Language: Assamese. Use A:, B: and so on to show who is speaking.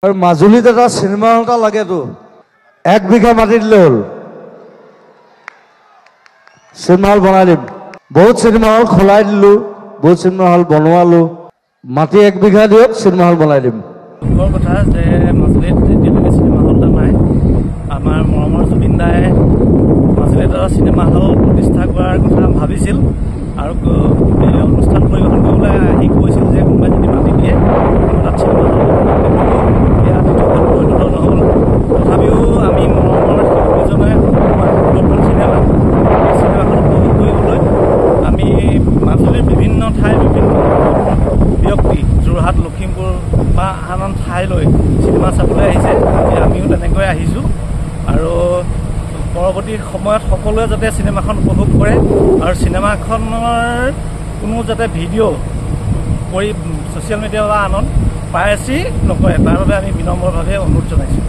A: আৰু মাজুলীত এটা চিনেমা হল এটা লাগেতো 1 বিঘা মাটি দিলে হল চিনেমা হল বনাই দিম বহুত চিনেমা হল খোলাই দিলো বহুত চিনেমা হল বনোৱালো মাটি 1 বিঘা দিয়ক চিনেমা হল বনাই দিম
B: দুখৰ কথা যে মাজুলীত এতিয়ালৈকে চিনেমা হল এটা নাই আমাৰ মৰমৰ জুবিন দাই মাজুলীত চিনেমা হল প্ৰতিষ্ঠা কৰাৰ কথা ভাবিছিল আৰু এই অনুষ্ঠান পৰিৱেশন কৰিবলৈ আহি কৈছিল যে কোনোবাই যদি মাটি দিয়ে তাত চিনেমা হল তথাপিও আমি মৰমৰ শিল্পীজনে নতুন চিনেমাখন উপভোগ কৰিবলৈ আমি মাজুলীৰ বিভিন্ন ঠাই বিভিন্ন ব্যক্তি যোৰহাট লখিমপুৰ বা আন আন ঠাইলৈ চিনেমা চাবলৈ আহিছে আমিও তেনেকৈ আহিছোঁ আৰু পৰৱৰ্তী সময়ত সকলোৱে যাতে চিনেমাখন উপভোগ কৰে আৰু চিনেমাখনৰ কোনো যাতে ভিডিঅ' কৰি ছ'চিয়েল মিডিয়া বা আনত পাইৰেচি নকৰে তাৰ বাবে আমি বিনম্ৰভাৱে অনুৰোধ জনাইছোঁ।